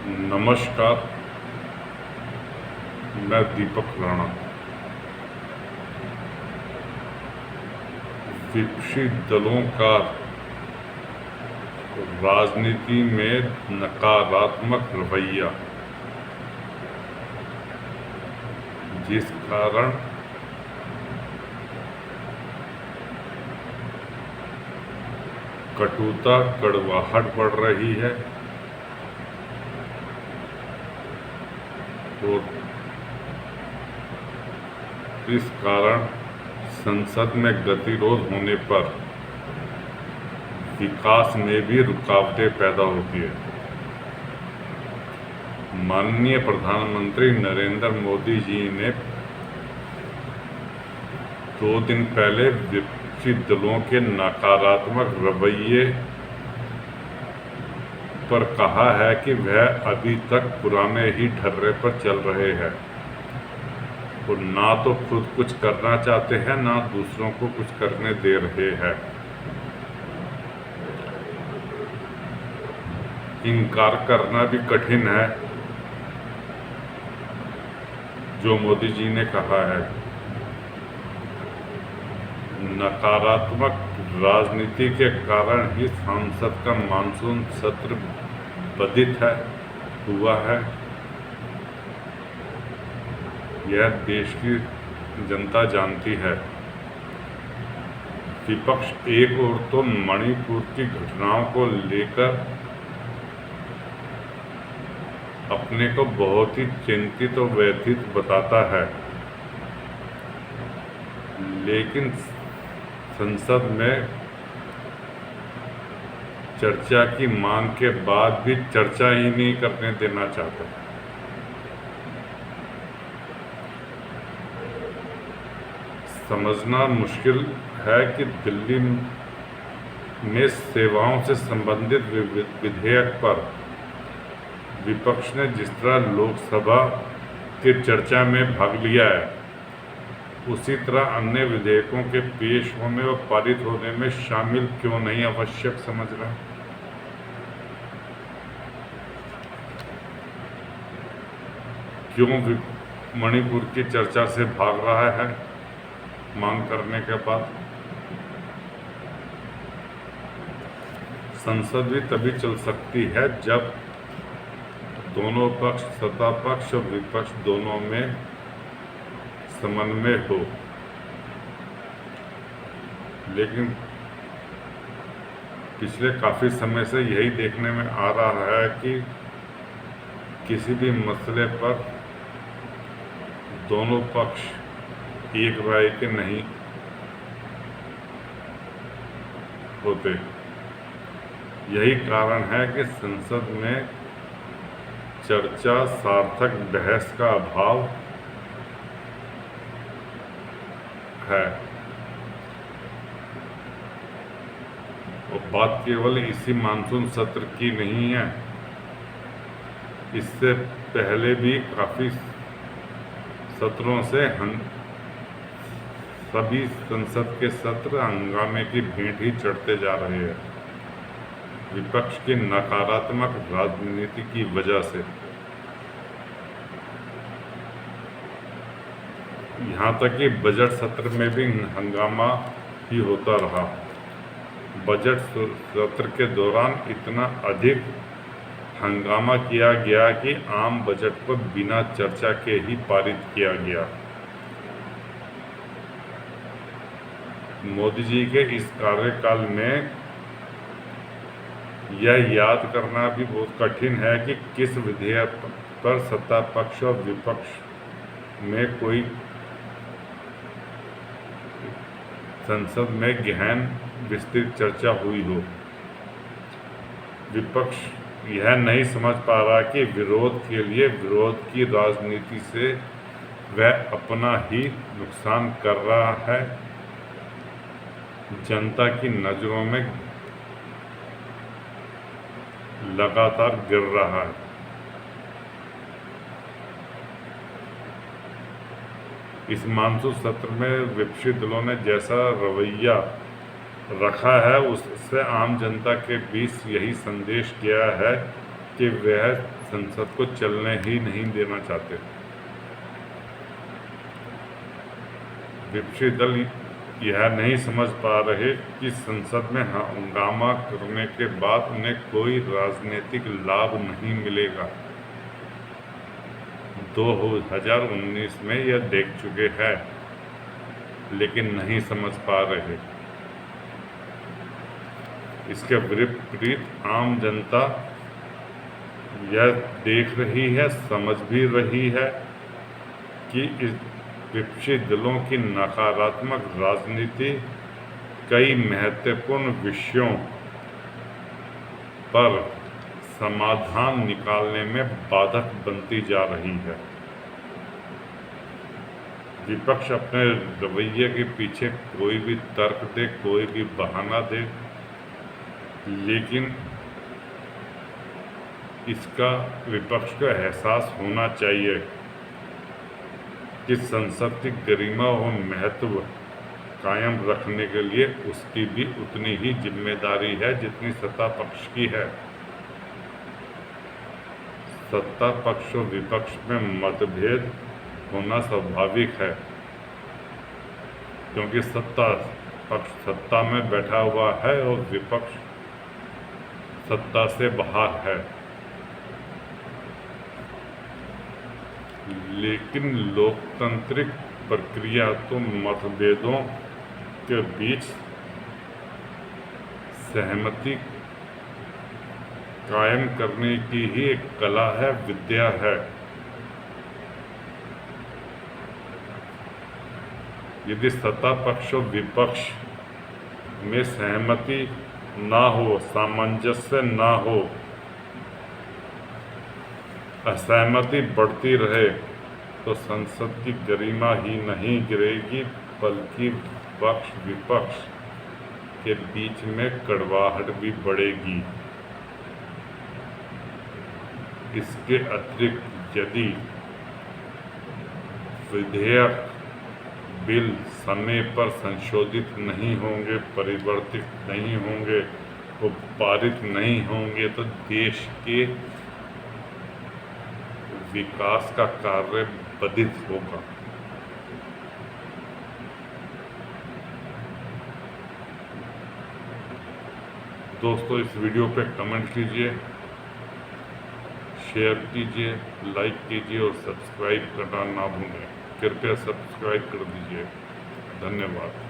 नमस्कार। मैं दीपक राणा। विपक्षी दलों का राजनीति में नकारात्मक रवैया, जिस कारण कटुता कड़वाहट बढ़ रही है और इस कारण संसद में गतिरोध होने पर विकास में भी रुकावटें पैदा होती है। माननीय प्रधानमंत्री नरेंद्र मोदी जी ने 2 दिन पहले विपक्षी दलों के नकारात्मक रवैये पर कहा है कि वह अभी तक पुराने ही ढर्रे पर चल रहे हैं और ना तो खुद कुछ करना चाहते हैं, ना दूसरों को कुछ करने दे रहे हैं। इनकार करना भी कठिन है जो मोदी जी ने कहा है। नकारात्मक राजनीति के कारण ही संसद का मानसून सत्र बाधित हुआ है। यह देश की जनता जानती है। विपक्ष एक ओर तो मणिपुर की घटनाओं को लेकर अपने को बहुत ही चिंतित और व्यथित बताता है, लेकिन संसद में चर्चा की मांग के बाद भी चर्चा ही नहीं करने देना चाहता। समझना मुश्किल है कि दिल्ली में सेवाओं से संबंधित विधेयक पर विपक्ष ने जिस तरह लोकसभा की चर्चा में भाग लिया है, उसी तरह अन्य विधेयकों के पेश होने और पारित होने में शामिल क्यों नहीं आवश्यक समझ रहा। क्यों मणिपुर की चर्चा से भाग रहा है मांग करने के बाद। संसद भी तभी चल सकती है जब दोनों पक्ष, सत्ता पक्ष और विपक्ष दोनों में समन्वय हो। लेकिन पिछले काफी समय से यही देखने में आ रहा है कि किसी भी मसले पर दोनों पक्ष एक राय के नहीं होते। यही कारण है कि संसद में चर्चा, सार्थक बहस का अभाव है। और बात केवल इसी मानसून सत्र की नहीं है, इससे पहले भी काफी सत्रों से सभी संसद के सत्र हंगामे की भेंट ही चढ़ते जा रहे हैं, विपक्ष की नकारात्मक राजनीति की वजह से। यहाँ तक कि बजट सत्र में भी हंगामा ही होता रहा। बजट सत्र के दौरान इतना अधिक हंगामा किया गया कि आम बजट को बिना चर्चा के ही पारित किया गया। मोदी जी के इस कार्यकाल में यह याद करना भी बहुत कठिन है कि किस विधेयक पर सत्ता पक्ष और विपक्ष में कोई संसद में गहन विस्तृत चर्चा हुई हो। विपक्ष यह नहीं समझ पा रहा कि विरोध के लिए विरोध की राजनीति से वह अपना ही नुकसान कर रहा है, जनता की नजरों में लगातार गिर रहा है। इस मानसून सत्र में विपक्षी दलों ने जैसा रवैया रखा है, उससे आम जनता के बीच यही संदेश गया है कि वह संसद को चलने ही नहीं देना चाहते। विपक्षी दल यह नहीं समझ पा रहे कि संसद में हंगामा करने के बाद उन्हें कोई राजनीतिक लाभ नहीं मिलेगा। 2019 में यह देख चुके हैं, लेकिन नहीं समझ पा रहे। इसके विपरीत आम जनता यह देख रही है, समझ भी रही है कि इस विपक्षी दलों की नकारात्मक राजनीति कई महत्वपूर्ण विषयों पर समाधान निकालने में बाधक बनती जा रही है। विपक्ष अपने रवैये के पीछे कोई भी तर्क दे, कोई भी बहाना दे, लेकिन इसका विपक्ष को एहसास होना चाहिए कि संसद की गरिमा और महत्व कायम रखने के लिए उसकी भी उतनी ही जिम्मेदारी है जितनी सत्ता पक्ष की है। सत्ता पक्ष और विपक्ष में मतभेद होना स्वाभाविक है, क्योंकि सत्ता पक्ष सत्ता में बैठा हुआ है और विपक्ष सत्ता से बाहर है। लेकिन लोकतांत्रिक प्रक्रिया तो मतभेदों के बीच सहमति कायम करने की ही एक कला है, विद्या है। यदि सत्ता पक्ष और विपक्ष में सहमति ना हो, सामंजस्य ना हो, असहमति बढ़ती रहे, तो संसद की गरिमा ही नहीं गिरेगी, बल्कि पक्ष विपक्ष के बीच में कड़वाहट भी बढ़ेगी। इसके अतिरिक्त यदि विधेयक बिल समय पर संशोधित नहीं होंगे, परिवर्तित नहीं होंगे, वो पारित नहीं होंगे, तो देश के विकास का कार्य बाधित होगा। दोस्तों, इस वीडियो पे कमेंट कीजिए, शेयर कीजिए, लाइक कीजिए और सब्सक्राइब करना ना भूलें। कृपया सब्सक्राइब कर दीजिए। धन्यवाद।